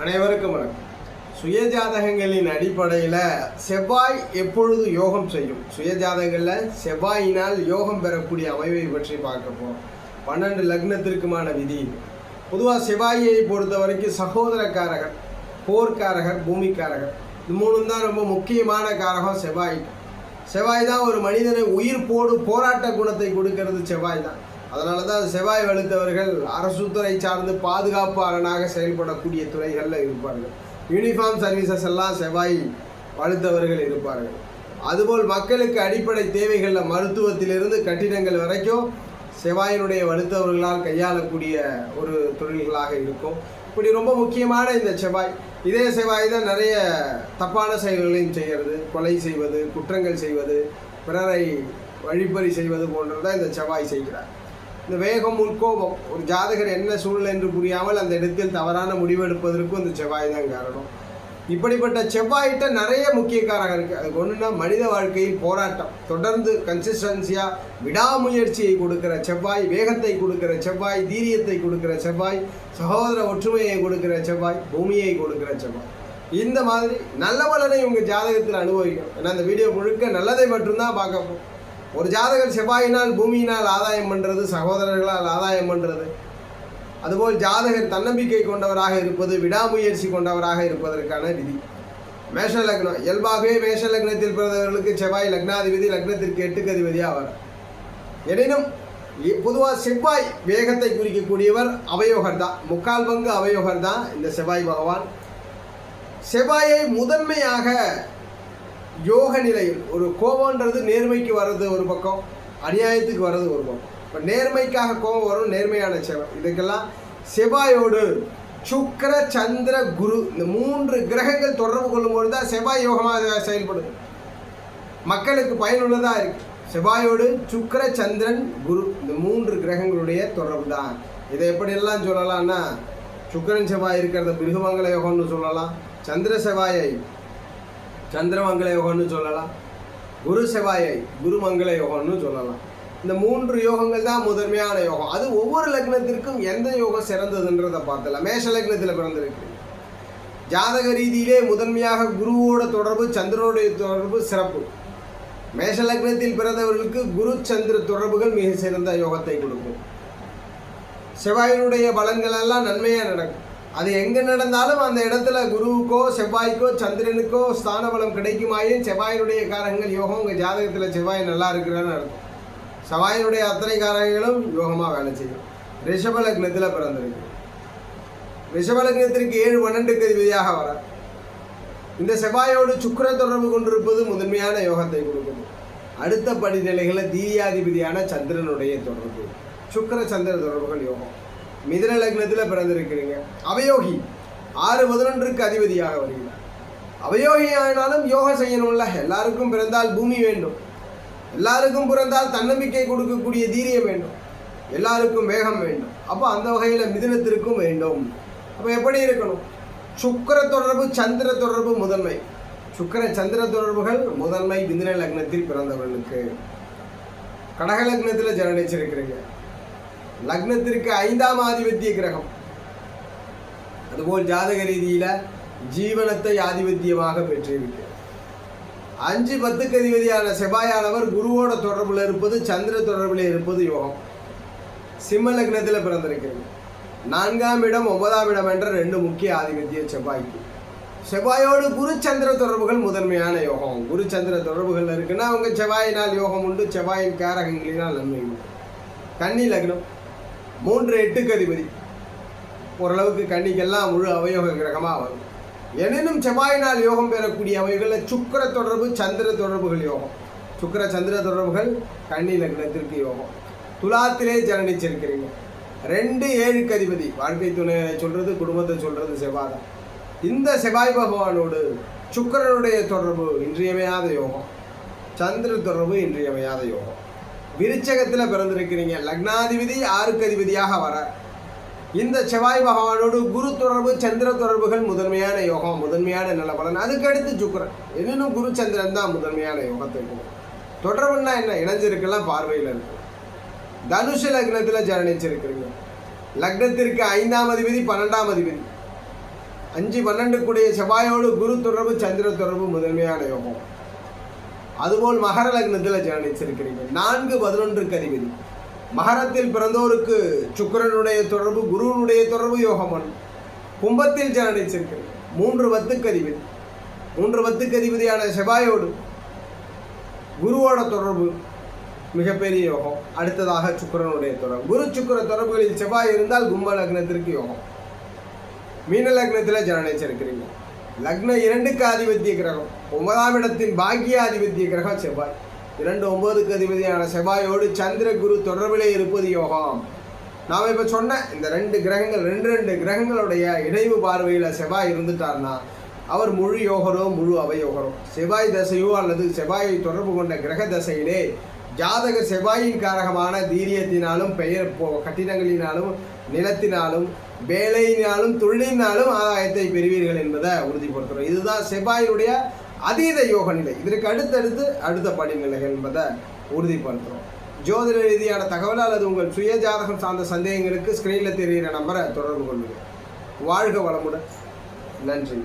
அனைவருக்கும் வணக்கம். சுயஜாதகங்களின் அடிப்படையில் செவ்வாய் எப்பொழுது யோகம் செய்யும், சுயஜாதகங்களில் செவ்வாயினால் யோகம் பெறக்கூடிய அமைவை பற்றி பார்க்க போகிறோம். 12 லக்னத்திற்குமான விதி. பொதுவாக செவ்வாயை பொறுத்த வரைக்கும் சகோதரக்காரகர், போர்க்காரகர், பூமிக்காரகர், இது மூணும் தான் ரொம்ப முக்கியமான காரகம் செவ்வாய். செவ்வாய் தான் ஒரு மனிதனை உயிர் போராட்ட குணத்தை கொடுக்கறது செவ்வாய் தான். அதனால தான் செவ்வாய் வலுத்தவர்கள் அரசுத்துறை சார்ந்து பாதுகாப்பாளனாக செயல்படக்கூடிய துறைகளில் இருப்பார்கள். யூனிஃபார்ம் சர்வீசஸ் எல்லாம் செவ்வாய் வலுத்தவர்கள் இருப்பார்கள். அதுபோல் மக்களுக்கு அடிப்படை தேவைகளில் மருத்துவத்திலிருந்து கட்டிடங்கள் வரைக்கும் செவ்வாயினுடைய வலுத்தவர்களால் கையாளக்கூடிய ஒரு தொழில்களாக இருக்கும். இப்படி ரொம்ப முக்கியமான இந்த செவ்வாய், இதே செவ்வாய் தான் நிறைய தப்பான செயல்களையும் செய்கிறது, கொலை செய்வது, குற்றங்கள் செய்வது, பிறரை வழிப்பறி செய்வது போன்றதான் இந்த செவ்வாய் செய்கிறார். இந்த வேகம், உட்கோபம், ஒரு ஜாதகர் என்ன சூழ்நிலை என்று புரியாமல் அந்த இடத்தில் தவறான முடிவெடுப்பதற்கும் இந்த செவ்வாய் தான் காரணம். இப்படிப்பட்ட செவ்வாய்கிட்ட நிறைய முக்கிய காரகம் இருக்குது. அதுக்கு ஒன்றுனா மனித வாழ்க்கையில் போராட்டம், தொடர்ந்து கன்சிஸ்டன்சியாக விடாமுயற்சியை கொடுக்கிற செவ்வாய், வேகத்தை கொடுக்கிற செவ்வாய், தீரியத்தை கொடுக்கிற செவ்வாய், சகோதர ஒற்றுமையை கொடுக்கிற செவ்வாய், பூமியை கொடுக்கிற செவ்வாய். இந்த மாதிரி நல்ல பலனை உங்கள் ஜாதகத்தில் அனுபவிக்கும். ஏன்னா அந்த வீடியோ முழுக்க நல்லதை மட்டும்தான் பார்க்க. ஒரு ஜாதகர் செவ்வாயினால் பூமியினால் ஆதாயம் பண்ணுறது, சகோதரர்களால் ஆதாயம் பண்ணுறது, அதுபோல் ஜாதகர் தன்னம்பிக்கை கொண்டவராக இருப்பது, விடாமுயற்சி கொண்டவராக இருப்பதற்கான விதி. மேஷ லக்னம், இயல்பாகவே மேஷ லக்னத்தில் பிறந்தவர்களுக்கு செவ்வாய் லக்னாதிபதி, லக்னத்திற்கு 8க்கு அதிபதியாக வர. எனினும் பொதுவாக செவ்வாய் வேகத்தை குறிக்கக்கூடியவர், அவயோகர் தான், 3/4 பங்கு அவயோகர் தான் இந்த செவ்வாய் பகவான். செவ்வாயை முதன்மையாக யோக நிலையில், ஒரு கோபம்ன்றது நேர்மைக்கு வர்றது ஒரு பக்கம், அநியாயத்துக்கு வர்றது ஒரு பக்கம். இப்போ நேர்மைக்காக கோபம் வரும், நேர்மையான செவ்வாய். இதுக்கெல்லாம் செவ்வாயோடு சுக்கிர, சந்திர, குரு, இந்த 3 கிரகங்கள் தொடர்பு கொள்ளும்போது தான் செவ்வாய் யோகமாக செயல்படுது, மக்களுக்கு பயனுள்ளதாக இருக்குது. செவ்வாயோடு சுக்கிர, சந்திரன், குரு, இந்த 3 கிரகங்களுடைய தொடர்பு தான். இதை எப்படியெல்லாம் சொல்லலாம்னா, சுக்கிரன் செவ்வாய் இருக்கிறத பிருகுமங்கல யோகம்னு சொல்லலாம், சந்திர செவ்வாயை சந்திரமங்கல யோகம்னு சொல்லலாம், குரு செவ்வாயை குருமங்கல யோகம்னு சொல்லலாம். இந்த 3 யோகங்கள் தான் முதன்மையான யோகம். அது ஒவ்வொரு லக்னத்திற்கும் எந்த யோகம் சிறந்ததுன்றதை பார்த்தலாம். மேஷ லக்னத்தில் பிறந்திருக்கு, ஜாதக ரீதியிலே முதன்மையாக குருவோட தொடர்பு, சந்திரனுடைய தொடர்பு சிறப்பு. மேஷ லக்னத்தில் பிறந்தவர்களுக்கு குரு சந்திர தொடர்புகள் மிக சிறந்த யோகத்தை கொடுக்கும். செவ்வாயினுடைய பலன்கள் எல்லாம் நன்மையாக நடக்கும். அது எங்கே நடந்தாலும் அந்த இடத்துல குருவுக்கோ செவ்வாய்க்கோ சந்திரனுக்கோ ஸ்தான பலம் கிடைக்குமாயின் செவ்வாயினுடைய காரகங்கள் யோகம். உங்கள் ஜாதகத்தில் செவ்வாய் நல்லா இருக்கிறான்னு அர்த்தம். செவ்வாயினுடைய அத்தனை காரகங்களும் யோகமாக வேலை செய்யும். ரிஷப லக்னத்தில் பிறந்திருக்கு, ரிஷப லக்னத்திற்கு 7, 12க்கு அதிபதியாக வர. இந்த செவ்வாயோடு சுக்கிர தொடர்பு கொண்டிருப்பது முதன்மையான யோகத்தை கொடுக்குது. அடுத்த படிநிலைகளில் தீரியாதிபதியான சந்திரனுடைய தொடர்பு, சுக்கிர சந்திர தொடர்புகள் யோகம். மிதுன லக்னத்தில் பிறந்திருக்கிறீங்க, அவயோகி 6, 11க்கு அதிபதியாக வருகிறார். அவயோகி ஆனாலும் யோகம் செய்யணும்ல. எல்லாருக்கும் பிறந்தால் பூமி வேண்டும், எல்லாருக்கும் பிறந்தால் தன்னம்பிக்கை கொடுக்கக்கூடிய தீரியம் வேண்டும், எல்லாருக்கும் வேகம் வேண்டும். அப்போ அந்த வகையில் மிதுனத்திற்கும் வேண்டும். அப்போ எப்படி இருக்கணும்? சுக்கிர தொடர்பு, சந்திர தொடர்பு முதன்மை. சுக்கிர சந்திர தொடர்புகள் முதன்மை மிதுன லக்னத்தில் பிறந்தவர்களுக்கு. கடக லக்னத்தில் ஜனனிச்சிருக்கிறீங்க, லக்னத்திற்கு 5ஆம் ஆதிபத்திய கிரகம். அதுபோல் ஜாதக ரீதியில் ஜீவனத்தை ஆதிபத்தியமாக பெற்றிருக்கு. 5, 10க்கு அதிபதியான செவ்வாயானவர் குருவோட தொடர்பில் இருப்பது, சந்திர தொடர்பில் இருப்பது யோகம். சிம்ம லக்னத்தில் பிறந்திருக்கிறது, 4ஆம் இடம் 9ஆம் இடம் என்ற 2 முக்கிய ஆதிபத்திய செவ்வாய்க்கு. செவ்வாயோடு குரு சந்திர தொடர்புகள் முதன்மையான யோகம். குரு சந்திர தொடர்புகள் இருக்குன்னா அவங்க செவ்வாயினால் யோகம் உண்டு, செவ்வாயின் காரகங்களினால் நன்மை உண்டு. கன்னி லக்னம், 3, 8க்கு அதிபதி. ஓரளவுக்கு கன்னிக்கெல்லாம் முழு அவயோக கிரகமாக வரும். எனினும் செவ்வாயினால் யோகம் பெறக்கூடிய அவைகளில் சுக்கிர தொடர்பு, சந்திர தொடர்புகள் யோகம். சுக்கிர சந்திர தொடர்புகள் கன்னி லக்னத்திற்கு யோகம். துலாத்திலே ஜனனிச்சிருக்கிறீங்க, 2, 7க்கு அதிபதி. வாழ்க்கை துணையை சொல்கிறது, குடும்பத்தை சொல்கிறது செவ்வாய் தான். இந்த செவ்வாய் பகவானோடு சுக்கிரனுடைய தொடர்பு இன்றியமையாத யோகம், சந்திர தொடர்பு இன்றியமையாத யோகம். விருச்சகத்தில் பிறந்திருக்கிறீங்க, லக்னாதிபதி 6க்கு அதிபதியாக வர. இந்த செவ்வாய் பகவானோடு குரு தொடர்பு, சந்திர தொடர்புகள் முதன்மையான யோகம், முதன்மையான நல்ல பலன். அதுக்கடுத்து சுக்கிரன். இன்னும் குரு சந்திரன் தான் முதன்மையான யோகத்தை கொடுக்கும். தொடர்புன்னா என்ன? இணைஞ்சிருக்கலாம், பார்வையில் இருக்கும். தனுஷ லக்னத்தில் ஜனனிச்சிருக்கிறீங்க. லக்னத்திற்கு 5ஆம் அதிபதி 12ஆம் அதிபதி 5-12 கூடிய செவ்வாயோடு குரு தொடர்பு சந்திர தொடர்பு முதன்மையான யோகம். அதுபோல் மகர லக்னத்தில் ஜனனிச்சிருக்கிறீங்க. 4-11க்கு அதிபதி. மகரத்தில் பிறந்தோருக்கு சுக்கிரனுடைய தொடர்பு குருவனுடைய தொடர்பு யோகமன். கும்பத்தில் ஜனனிச்சிருக்கிறீங்க. 3-10க்கு அதிபதி. 3-10க்கு அதிபதியான செவ்வாயோடு குருவோட தொடர்பு மிகப்பெரிய யோகம். அடுத்ததாக சுக்கிரனுடைய தொடர்பு. குரு சுக்கிர தொடர்புகளில் செவ்வாய் இருந்தால் கும்ப லக்னத்திற்கு யோகம். மீன லக்னத்தில் ஜனனிச்சிருக்கிறீங்க. லக்னம் 2க்கு ஆதிபத்திய கிரகம். 9ஆம் இடத்தின் பாக்கியாதிபத்திய கிரகம் செவ்வாய். 2-9க்கு அதிபதியான செவ்வாயோடு சந்திர குரு தொடர்பிலே இருப்பது யோகம். நாம் இப்போ சொன்ன இந்த 2 கிரகங்கள் 2 கிரகங்களுடைய இணைவு பார்வையில் செவ்வாய் இருந்துட்டார்னா அவர் முழு யோகரோ முழு அவயோகரோ. செவ்வாய் தசையோ அல்லது செவ்வாயை தொடர்பு கொண்ட கிரக தசையிலே ஜாதக செவ்வாயின் காரகமான தீரியத்தினாலும் பெயர் கட்டிடங்களினாலும் நிலத்தினாலும் வேலையினாலும் தொழிலினாலும் ஆதாயத்தை பெறுவீர்கள் என்பதை உறுதிப்படுத்துகிறோம். இதுதான் செவ்வாயினுடைய அதீத யோக நிலை. இதற்கு அடுத்தடுத்து அடுத்த படிநிலைகள் என்பதை உறுதிப்படுத்துகிறோம். ஜோதிட ரீதியான தகவல் அல்லது உங்கள் சுய ஜாதகம் சார்ந்த சந்தேகங்களுக்கு ஸ்கிரீனில் தெரிகிற நம்பரை தொடர்பு கொள்ளுங்கள். வாழ்க வளமுடன். நன்றி.